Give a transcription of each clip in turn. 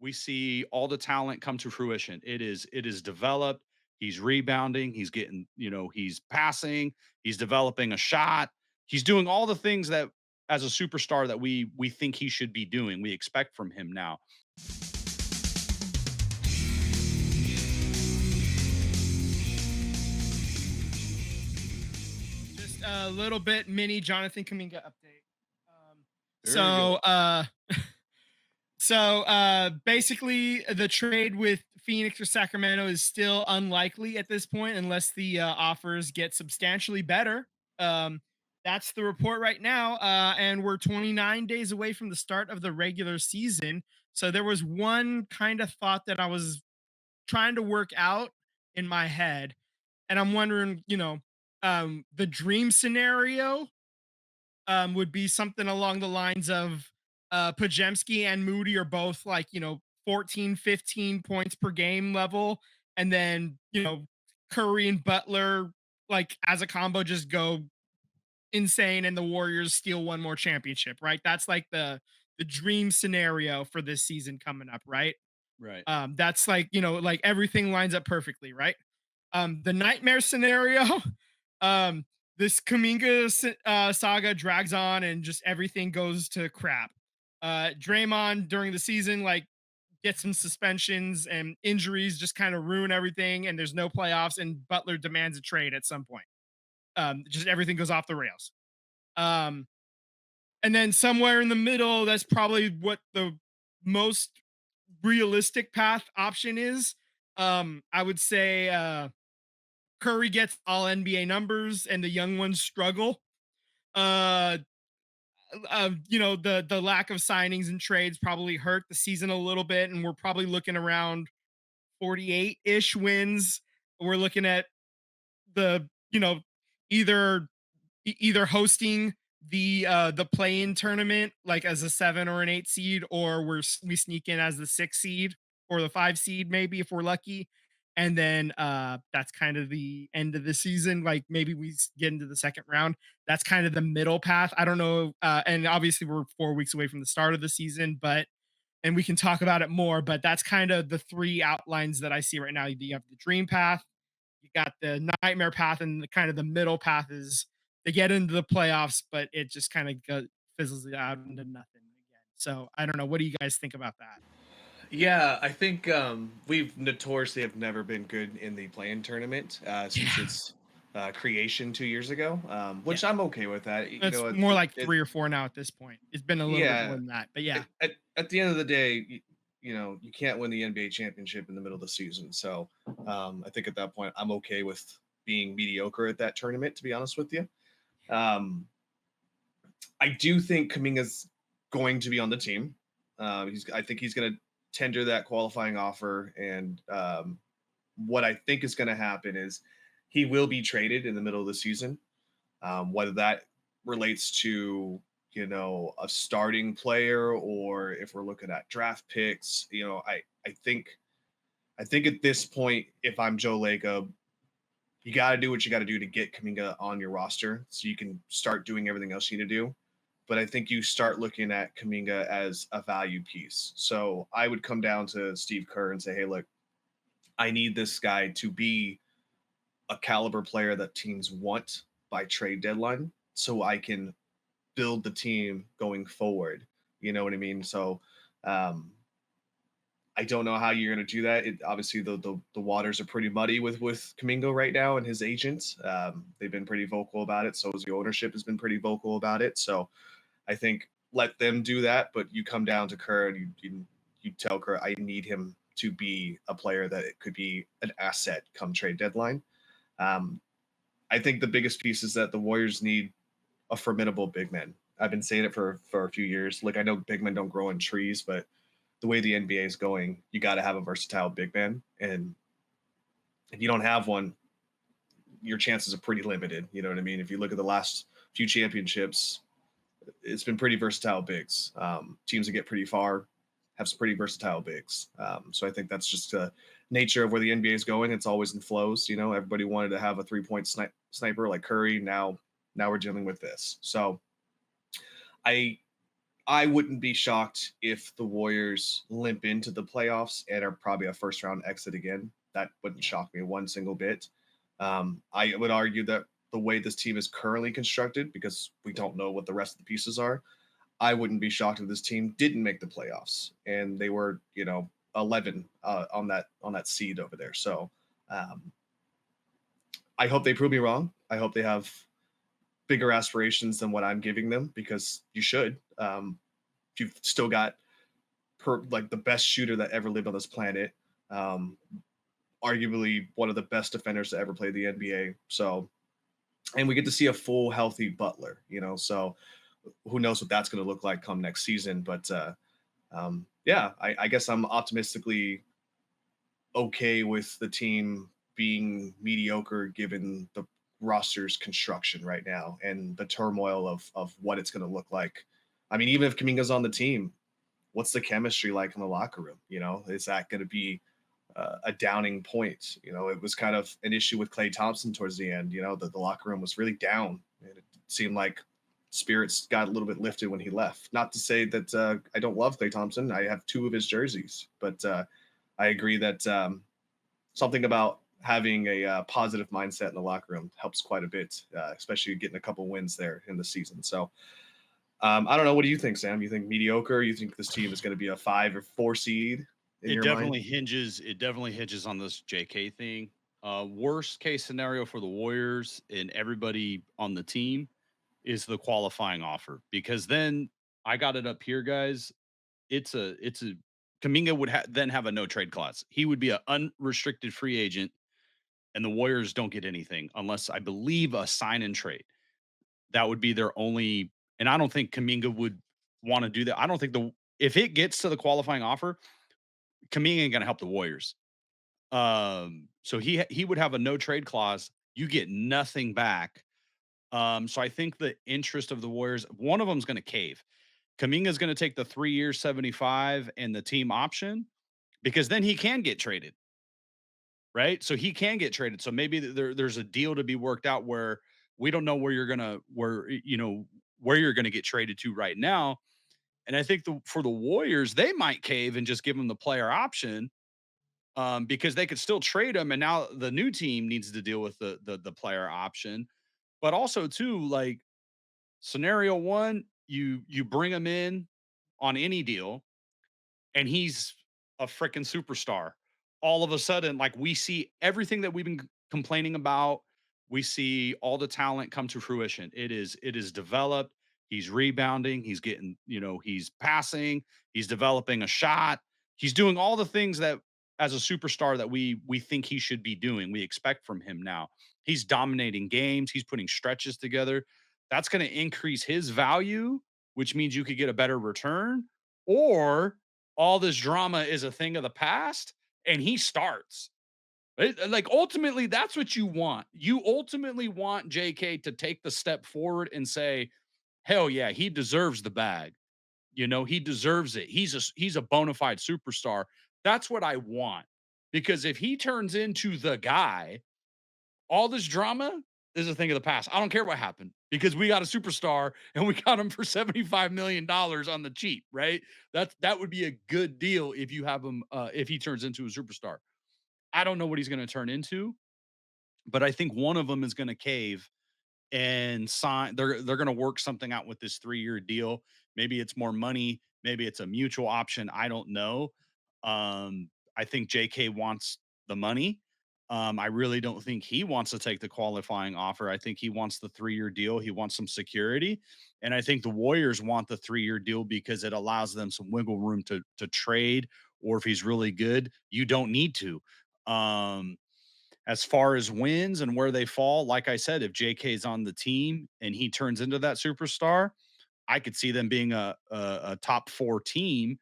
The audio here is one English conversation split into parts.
we see all the talent come to fruition. It is developed. He's rebounding. He's getting, he's passing. He's developing a shot. He's doing all the things that as a superstar that we think he should be doing. We expect from him now. Just a little bit mini Jonathan Kuminga update. Um, There we go. so uh basically the trade with Phoenix or Sacramento is still unlikely at this point unless the offers get substantially better. Um that's the report right now. And we're 29 days away from the start of the regular season. So there was one kind of thought that I was trying to work out in my head, and I'm wondering, the dream scenario would be something along the lines of Pajemski and Moody are both like, 14, 15 points per game level. And then, Curry and Butler, like as a combo, just go insane and the Warriors steal one more championship, right? That's like the dream scenario for this season coming up, right? Right. That's like, like everything lines up perfectly, right? The nightmare scenario, um, this Kuminga saga drags on and just everything goes to crap. Draymond during the season, like, gets some suspensions and injuries, just kind of ruin everything, and there's no playoffs, and Butler demands a trade at some point. Just everything goes off the rails. Um, and then somewhere in the middle, that's probably what the most realistic path option is. I would say Curry gets all NBA numbers and the young ones struggle. Uh, the lack of signings and trades probably hurt the season a little bit, and we're probably looking around 48 ish wins. We're looking at the either either hosting the play-in tournament like as a 7 or an 8 seed, or we sneak in as the 6 seed or the 5 seed maybe if we're lucky. And then that's kind of the end of the season, like maybe we get into the second round. That's kind of the middle path. I don't know, and obviously we're 4 weeks away from the start of the season, but and we can talk about it more, but that's kind of the three outlines that I see right now. You have the dream path, you got the nightmare path, and kind of the middle path is they get into the playoffs, but it just kind of fizzles out into nothing again. So I don't know. What do you guys think about that? Yeah, I think we've notoriously have never been good in the play-in tournament since Yeah, its creation 2 years ago, yeah. which I'm okay with that. It's more like three or four now at this point. It's been a little bit more Yeah, than that, but yeah, at the end of the day, you can't win the NBA championship in the middle of the season. So I think at that point, I'm okay with being mediocre at that tournament. To be honest with you, um, I do think Kaminga's going to be on the team. I think he's going to tender that qualifying offer, and what I think is going to happen is he will be traded in the middle of the season. Whether that relates to a starting player or if we're looking at draft picks, I think at this point, if I'm Joe Lacob, you got to do what you got to do to get Kuminga on your roster so you can start doing everything else you need to do. But I think you start looking at Kuminga as a value piece. So I would come down to Steve Kerr and say, hey, look, I need this guy to be a caliber player that teams want by trade deadline so I can build the team going forward. You know what I mean? So um, I don't know how you're going to do that. Obviously, the waters are pretty muddy with Kamingo right now and his agents. They've been pretty vocal about it. So has the ownership has been pretty vocal about it. So I think let them do that. But you come down to Kerr and you tell Kerr, I need him to be a player that it could be an asset come trade deadline. Um, I think the biggest piece is that the Warriors need a formidable big man. I've been saying it for a few years. Like I know big men don't grow on trees, but the way the NBA is going, you got to have a versatile big man, and if you don't have one, your chances are pretty limited. You know what I mean? If you look at the last few championships, it's been pretty versatile bigs. Teams that get pretty far have some pretty versatile bigs. So I think that's just the nature of where the NBA is going. It's always in flows. Everybody wanted to have a 3-point sniper like Curry. Now we're dealing with this. So I I wouldn't be shocked if the Warriors limp into the playoffs and are probably a first round exit again. That wouldn't Yeah. shock me one single bit. I would argue that the way this team is currently constructed, because we don't know what the rest of the pieces are, I wouldn't be shocked if this team didn't make the playoffs and they were, 11 on that seed over there. So um, I hope they prove me wrong. I hope they have bigger aspirations than what I'm giving them because you should. You've still got like the best shooter that ever lived on this planet, um, arguably one of the best defenders to ever play the NBA. So, and we get to see a full, healthy Butler. So who knows what that's going to look like come next season? But yeah, I guess I'm optimistically okay with the team being mediocre given the roster's construction right now and the turmoil of what it's going to look like. I mean, even if Kaminga's on the team, what's the chemistry like in the locker room? Is that going to be a downing point? It was kind of an issue with Klay Thompson towards the end. The locker room was really down, and it seemed like spirits got a little bit lifted when he left. Not to say that I don't love Klay Thompson. I have two of his jerseys, but I agree that something about having a positive mindset in the locker room helps quite a bit, especially getting a couple wins there in the season. So I don't know. What do you think, Sam? You think mediocre? You think this team is going to be a 5 or 4 seed in It your mind? definitely hinges. It definitely hinges on this JK thing. Worst case scenario for the Warriors and everybody on the team is the qualifying offer because then I got it up here, guys. It's a Kaminga would then have a no trade clause. He would be an unrestricted free agent, and the Warriors don't get anything unless I believe a sign and trade. That would be their only. And I don't think Kaminga would want to do that. I don't think the if it gets to the qualifying offer, Kaminga ain't gonna help the Warriors. So he would have a no trade clause. You get nothing back. So I think the interest of the Warriors, one of them's going to cave. Kaminga's going to take the 3 years, 75 and the team option because then he can get traded, right? So he can get traded. So maybe there's a deal to be worked out where we don't know where you're gonna get traded to right now. And I think for the Warriors, they might cave and just give him the player option because they could still trade him, and now the new team needs to deal with the player option. But also too, like scenario one, you bring him in on any deal, and he's a freaking superstar. All of a sudden, like we see everything that we've been complaining about. We see all the talent come to fruition. It is developed. He's rebounding. He's getting, he's passing. He's developing a shot. He's doing all the things that as a superstar that we think he should be doing. We expect from him now. He's dominating games. He's putting stretches together. That's going to increase his value, which means you could get a better return, or all this drama is a thing of the past and he starts. Right? Like ultimately, that's what you want. You ultimately want JK to take the step forward and say, hell yeah, he deserves the bag. He deserves it. He's a bona fide superstar. That's what I want. Because if he turns into the guy, all this drama is a thing of the past. I don't care what happened because we got a superstar and we got him for $75 million on the cheap, right? That would be a good deal if you have him if he turns into a superstar. I don't know what he's going to turn into, but I think one of them is going to cave and sign. They're going to work something out with this 3 year deal. Maybe it's more money, maybe it's a mutual option. I don't know. I think JK wants the money. I really don't think he wants to take the qualifying offer. I think he wants the 3 year deal. He wants some security. And I think the Warriors want the 3 year deal because it allows them some wiggle room to trade, or if he's really good, you don't need to. Um, as far as wins and where they fall, like I said, if JK's on the team and he turns into that superstar, I could see them being a top 4 team.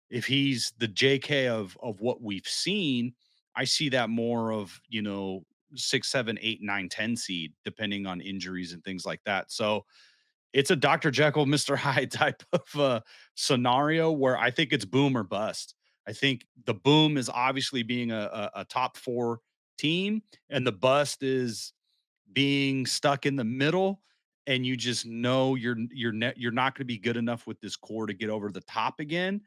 If he's the JK of what we've seen, I see that more of, 6, 7, 8, 9, 10 seed, depending on injuries and things like that. So it's a Dr. Jekyll, Mr. Hyde type of scenario where I think it's boom or bust. I think the boom is obviously being a top 4 team, and the bust is being stuck in the middle and you just know you're not going to be good enough with this core to get over the top again,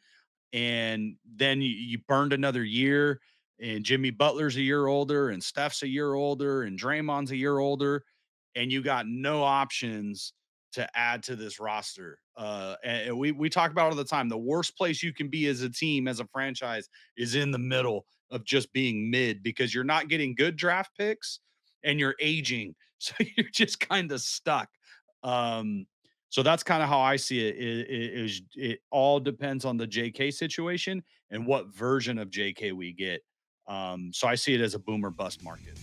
and then you burned another year, and Jimmy Butler's a year older, and Steph's a year older, and Draymond's a year older, and you got no options to add to this roster. And we talk about it all the time. The worst place you can be as a team, as a franchise, is in the middle of just being mid because you're not getting good draft picks and you're aging, so you're just kind of stuck. Um, so that's kind of how I see it. It all depends on the JK situation and what version of JK we get. So I see it as a boomer bust market.